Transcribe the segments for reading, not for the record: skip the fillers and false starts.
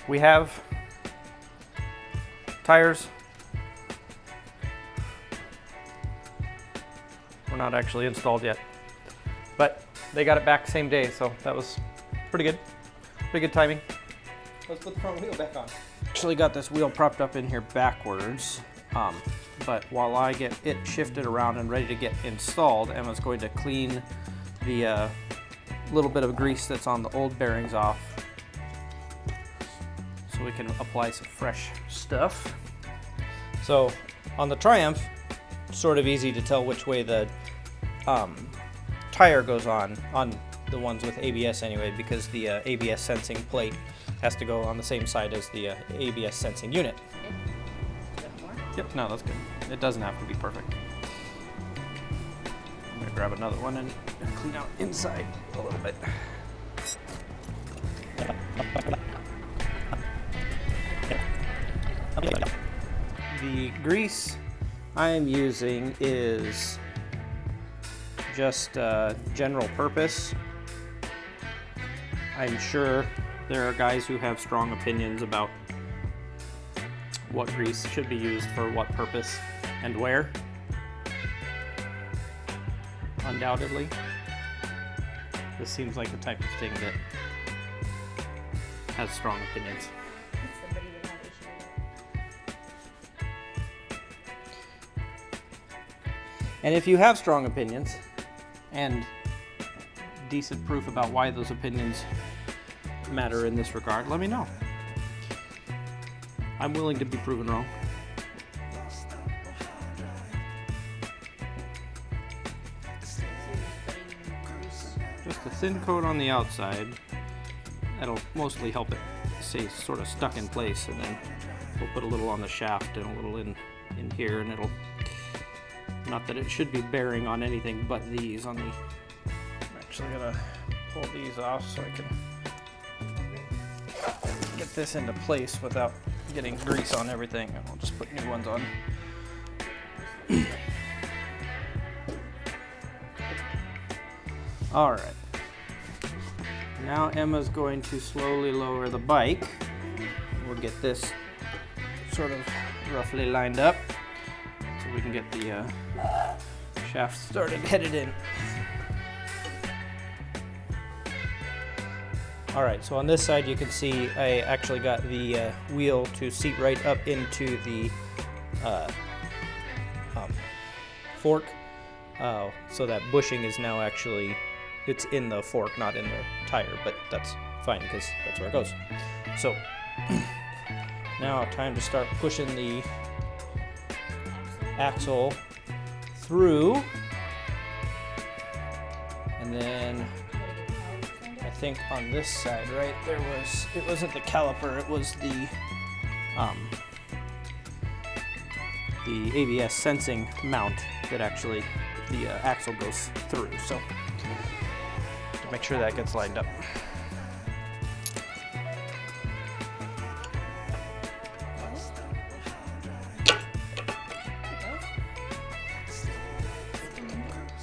We have tires. We're not actually installed yet, but they got it back same day, so that was pretty good. Pretty good timing. Let's put the front wheel back on. Actually got this wheel propped up in here backwards, but while I get it shifted around and ready to get installed, Emma's going to clean the little bit of grease that's on the old bearings off so we can apply some fresh stuff. So on the Triumph, sort of easy to tell which way the tire goes on the ones with ABS anyway, because the ABS sensing plate has to go on the same side as the ABS sensing unit. Yep, no, that's good. It doesn't have to be perfect. I'm gonna grab another one and clean out inside a little bit. The grease I'm using is just general purpose. I'm sure there are guys who have strong opinions about what grease should be used for what purpose and where. Undoubtedly, this seems like the type of thing that has strong opinions. And if you have strong opinions and decent proof about why those opinions matter in this regard, let me know. I'm willing to be proven wrong. Just a thin coat on the outside. That'll mostly help it stay sort of stuck in place, and then we'll put a little on the shaft and a little in here, and it'll, not that it should be bearing on anything but these on the, I'm actually gonna pull these off so I can get this into place without getting grease on everything, and I'll just put new ones on. All right. Now Emma's going to slowly lower the bike. We'll get this sort of roughly lined up so we can get the shaft started, headed in. All right, so on this side you can see I actually got the wheel to seat right up into the fork. So that bushing is now actually, it's in the fork, not in the tire, but that's fine because that's where it goes. So now time to start pushing the axle through, and then I think on this side, right, there was, it wasn't the caliper, it was the ABS sensing mount that actually the axle goes through. So to make sure that gets lined up.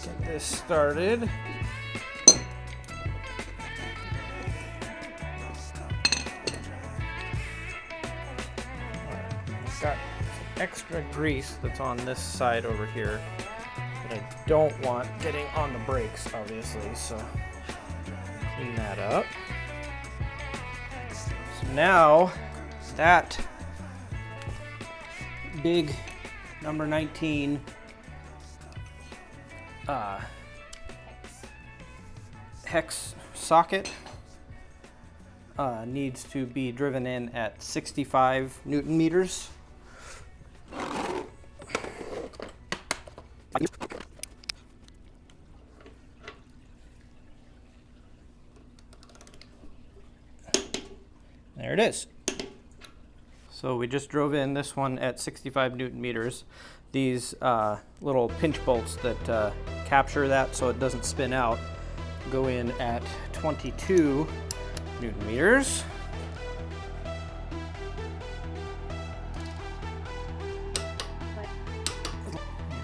Get this started. Got some extra grease that's on this side over here that I don't want getting on the brakes, obviously, so clean that up. So now that big number 19 hex socket needs to be driven in at 65 Newton meters. There it is. So we just drove in this one at 65 Newton meters. These little pinch bolts that capture that so it doesn't spin out go in at 22 Newton meters.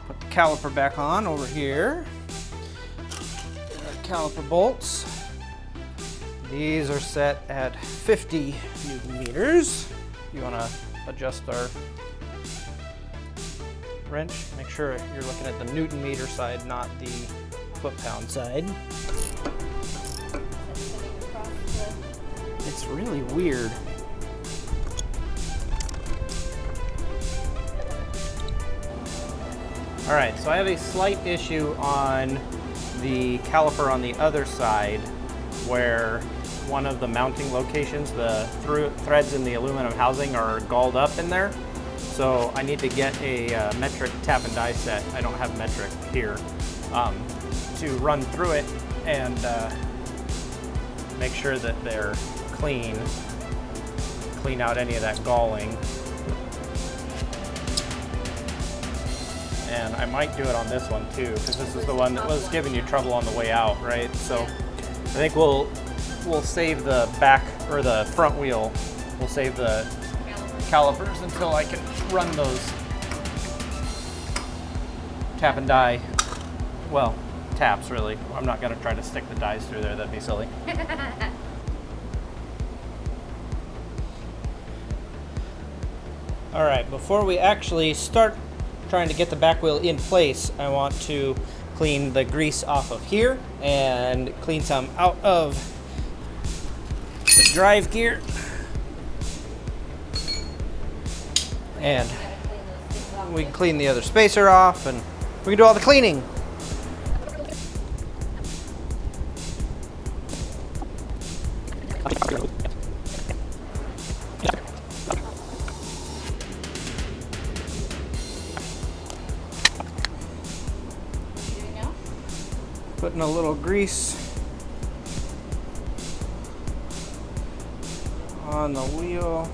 Put the caliper back on over here. Caliper bolts. These are set at 50 Newton meters. You want to adjust our wrench. Make sure you're looking at the Newton meter side, not the foot-pound side. It's really weird. All right, so I have a slight issue on the caliper on the other side where one of the mounting locations, the threads in the aluminum housing are galled up in there. So I need to get a metric tap and die set. I don't have metric here to run through it and make sure that they're clean out any of that galling. And I might do it on this one too, because this is the one that was giving you trouble on the way out, right? So I think we'll save the back or the front wheel. We'll save the calipers until I can run those tap and die. Well, taps really. I'm not gonna try to stick the dies through there, that'd be silly. All right, before we actually start trying to get the back wheel in place, I want to clean the grease off of here and clean some out of the drive gear. And we can clean the other spacer off and we can do all the cleaning. Putting a little grease on the wheel,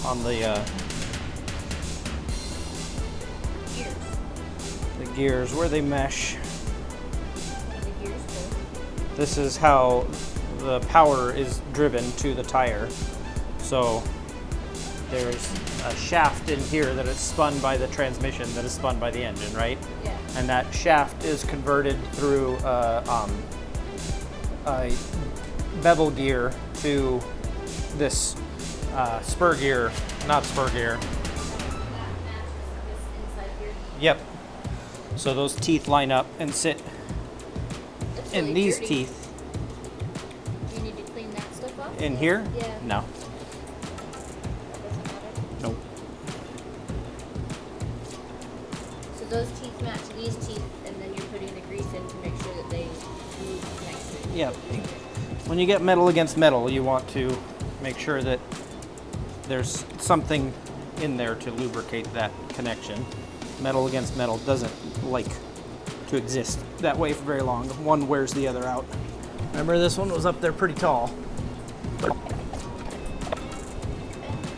on the gears where they mesh. This is how the power is driven to the tire. So there's a shaft in here that is spun by the transmission that is spun by the engine, right? Yeah. And that shaft is converted through a bevel gear to this spur gear, not spur gear. Yep. So those teeth line up and sit in these teeth. Do you need to clean that stuff up? In here? Yeah. No. That doesn't matter? Nope. So those teeth match these teeth, and then you're putting the grease in to make sure that they move nicely. Yeah. When you get metal against metal, you want to make sure that there's something in there to lubricate that connection. Metal against metal doesn't like to exist that way for very long. One wears the other out. Remember, this one was up there pretty tall.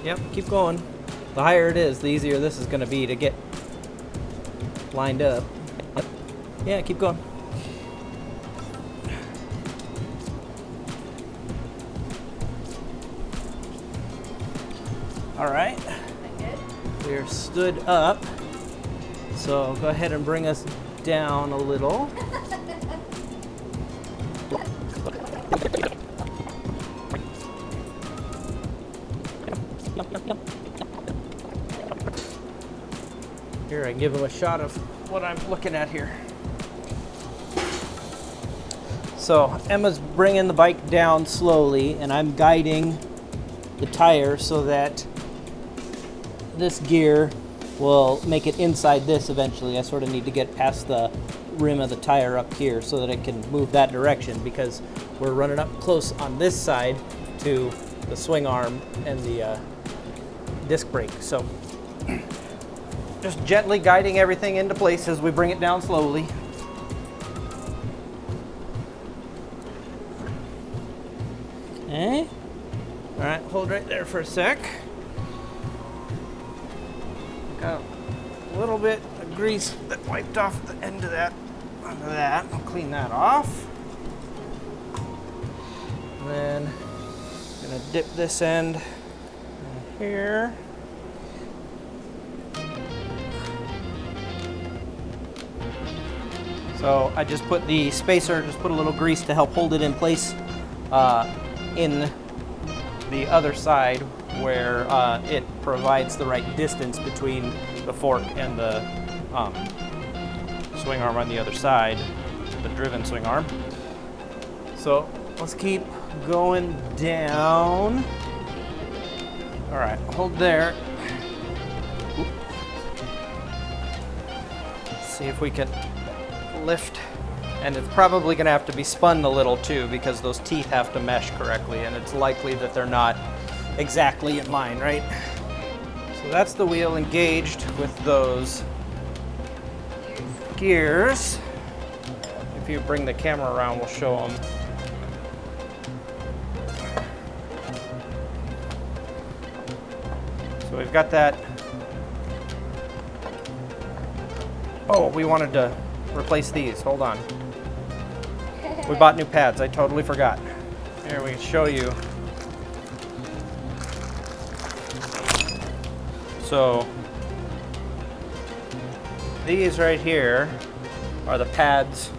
Yep, keep going. The higher it is, the easier this is going to be to get lined up. Yeah, keep going. All right, we're stood up. So go ahead and bring us down a little. Here, I can give him a shot of what I'm looking at here. So Emma's bringing the bike down slowly, and I'm guiding the tire so that this gear will make it inside this eventually. I sort of need to get past the rim of the tire up here so that it can move that direction, because we're running up close on this side to the swing arm and the disc brake. So just gently guiding everything into place as we bring it down slowly. Okay. All right, hold right there for a sec. Got a little bit of grease that wiped off the end of that onto that. I'll clean that off. And then I'm gonna dip this end in here. So I just put the spacer, just put a little grease to help hold it in place in the other side where it provides the right distance between the fork and the swing arm on the other side, the driven swing arm. So let's keep going down. All right, hold there. Oop. See if we can lift. And it's probably gonna have to be spun a little too because those teeth have to mesh correctly, and it's likely that they're not exactly in line, right? So that's the wheel engaged with those gears. If you bring the camera around, we'll show them. So we've got that. Oh, we wanted to replace these. Hold on. We bought new pads. I totally forgot. Here, we can show you. So these right here are the pads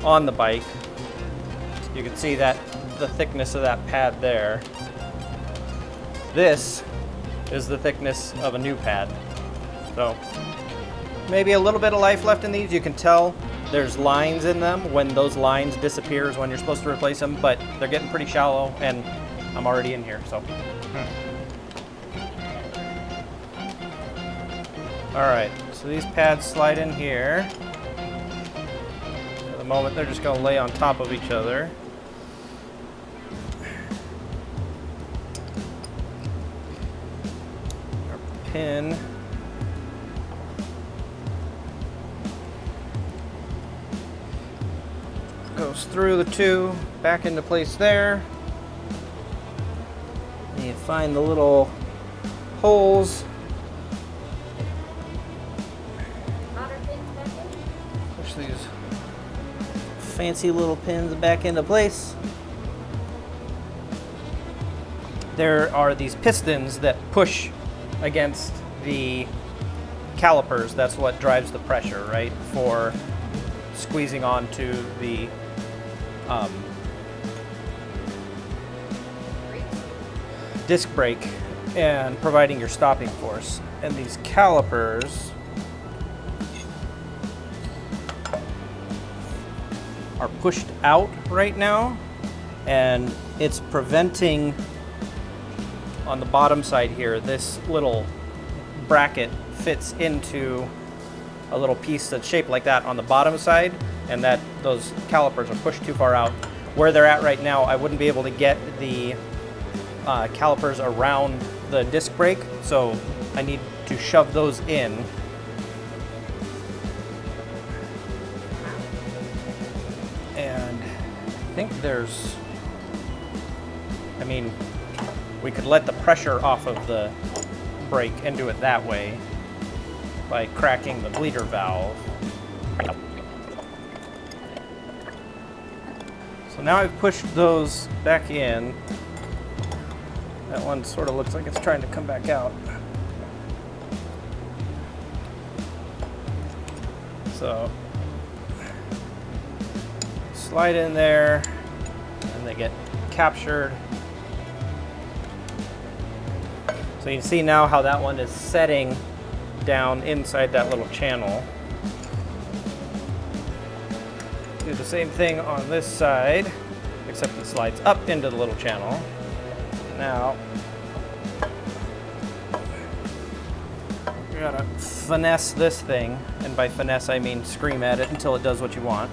on the bike. You can see that the thickness of that pad there. This is the thickness of a new pad. So maybe a little bit of life left in these. You can tell there's lines in them. When those lines disappear is when you're supposed to replace them, but they're getting pretty shallow and I'm already in here, so. All right, so these pads slide in here. For the moment, they're just gonna lay on top of each other. Our pin. Goes through the two, back into place there. And you find the little holes. Push these fancy little pins back into place. There are these pistons that push against the calipers. That's what drives the pressure, right? For squeezing onto the disc brake and providing your stopping force. And these calipers are pushed out right now, and it's preventing, on the bottom side here, this little bracket fits into a little piece that's shaped like that on the bottom side, and that those calipers are pushed too far out. Where they're at right now, I wouldn't be able to get the calipers around the disc brake, so I need to shove those in. And I think there's, I mean, we could let the pressure off of the brake and do it that way by cracking the bleeder valve. So now I've pushed those back in. That one sort of looks like it's trying to come back out. So slide in there and they get captured. So you can see now how that one is setting down inside that little channel. Do the same thing on this side, except it slides up into the little channel. Now, you gotta finesse this thing, and by finesse I mean scream at it until it does what you want.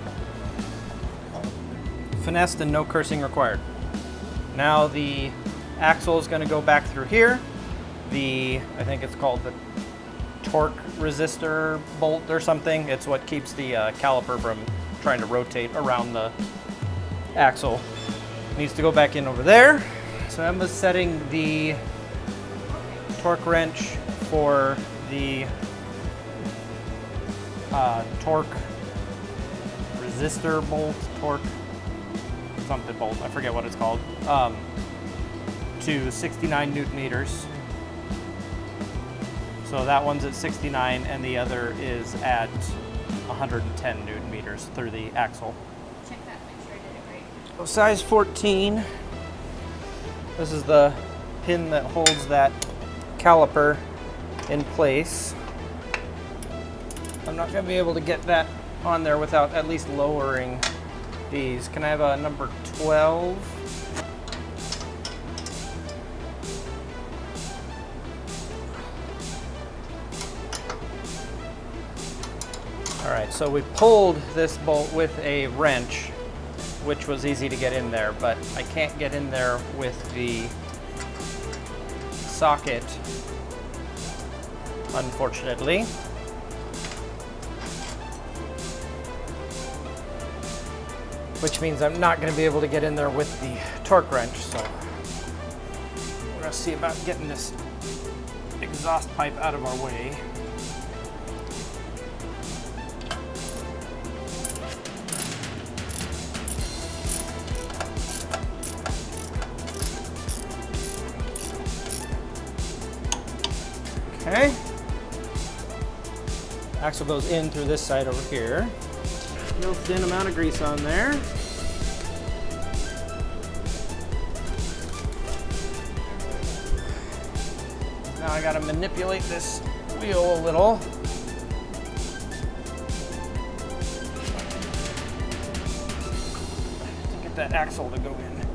Finessed and no cursing required. Now the axle is gonna go back through here. I think it's called the torque resistor bolt or something. It's what keeps the caliper from trying to rotate around the axle. Needs to go back in over there. So Emma's setting the torque wrench for the torque resistor bolt, torque something bolt, I forget what it's called, to 69 Newton meters. So that one's at 69 and the other is at 110 Newton meters through the axle. Check that, make sure I did it right. So size 14. This is the pin that holds that caliper in place. I'm not going to be able to get that on there without at least lowering these. Can I have a number 12? All right, so we pulled this bolt with a wrench, which was easy to get in there, but I can't get in there with the socket, unfortunately. Which means I'm not going to be able to get in there with the torque wrench, so we're going to see about getting this exhaust pipe out of our way. Okay. Axle goes in through this side over here. Real thin amount of grease on there. Now I gotta manipulate this wheel a little. To get that axle to go in.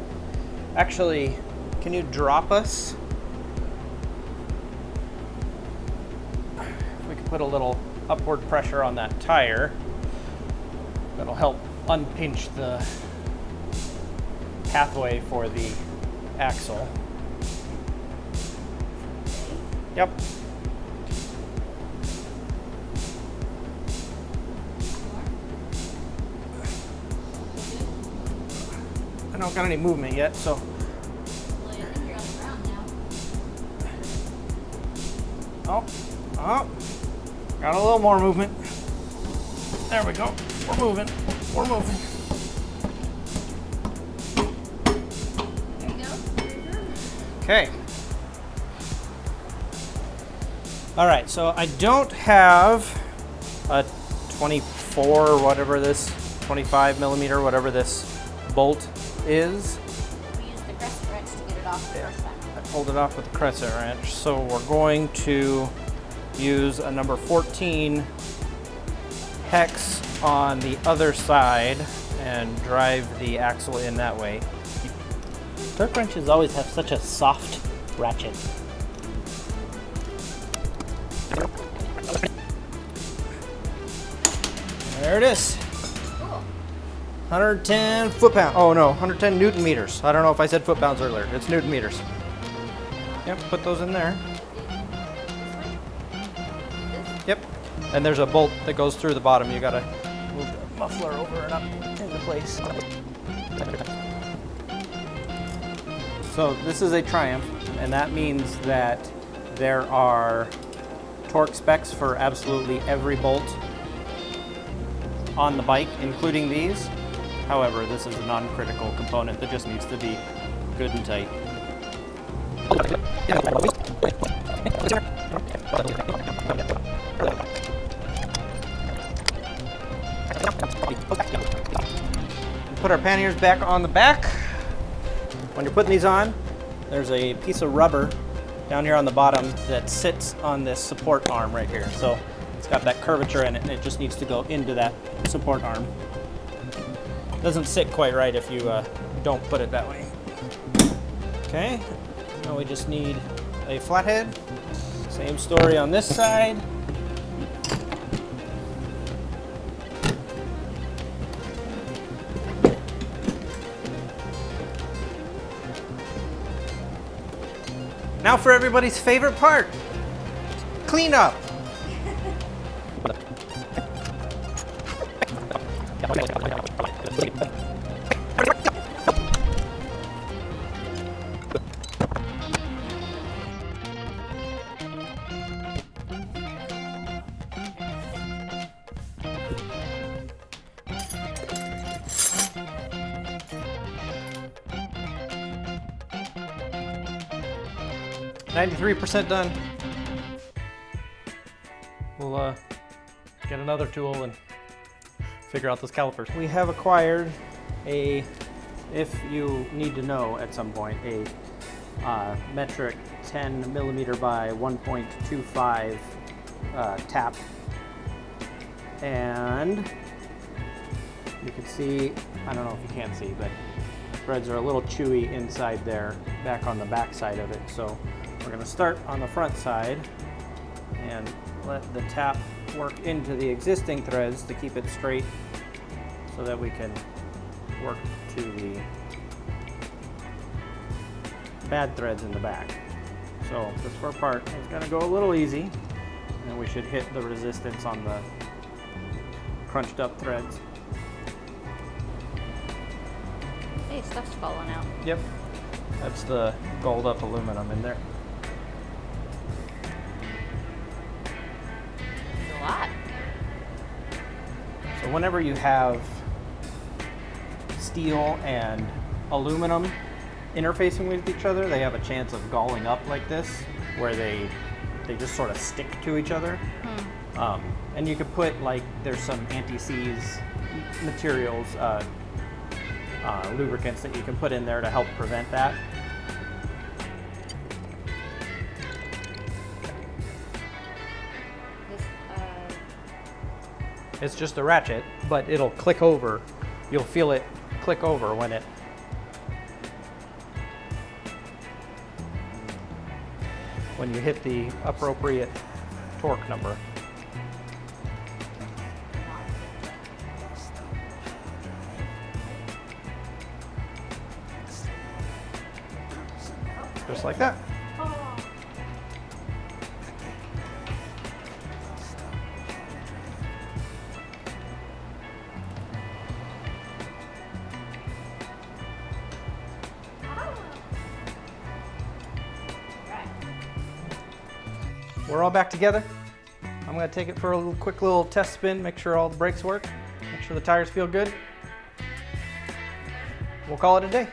Actually, can you drop us? We can put a little upward pressure on that tire. That'll help unpinch the pathway for the axle. Yep. I don't got any movement yet, so. Well, I think you're on the ground now. Oh, got a little more movement. There we go. We're moving. We're moving. There you go. Okay. All right, so I don't have a 24 or whatever this, 25 millimeter, whatever this bolt is. We used the crescent wrench to get it off the first time. I pulled it off with the crescent wrench. So we're going to use a number 14 hex on the other side and drive the axle in that way. Torque wrenches always have such a soft ratchet. There it is. Cool. 110 foot-pounds. Oh no, 110 Newton meters. I don't know if I said foot-pounds earlier. It's Newton meters. Yep, put those in there. Yep. And there's a bolt that goes through the bottom. You gotta move the muffler over and up into place. So this is a Triumph, and that means that there are torque specs for absolutely every bolt on the bike, including these. However, this is a non-critical component that just needs to be good and tight. Put our panniers back on the back. When you're putting these on, there's a piece of rubber down here on the bottom that sits on this support arm right here. So it's got that curvature in it, and it just needs to go into that support arm. Doesn't sit quite right if you don't put it that way. Okay, now we just need a flathead. Same story on this side. Now for everybody's favorite part, cleanup. %done. We'll get another tool and figure out those calipers. We have acquired a if you need to know at some point, a metric 10 millimeter by 1.25 tap. And you can see, I don't know if you can see, but threads are a little chewy inside there, back on the back side of it. So we're going to start on the front side and let the tap work into the existing threads to keep it straight so that we can work to the bad threads in the back. So this fur part is going to go a little easy, and we should hit the resistance on the crunched up threads. Hey, stuff's falling out. Yep, that's the gold up aluminum in there. There's a lot. So whenever you have steel and aluminum interfacing with each other, they have a chance of galling up like this, where they just sort of stick to each other. And you could put, like, there's some anti-seize materials, lubricants that you can put in there to help prevent that. It's just a ratchet, but it'll click over. You'll feel it click over when you hit the appropriate torque number. Just like that. We're all back together. I'm going to take it for a quick little test spin, make sure all the brakes work, make sure the tires feel good. We'll call it a day.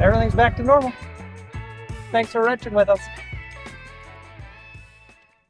Everything's back to normal. Thanks for wrenching with us.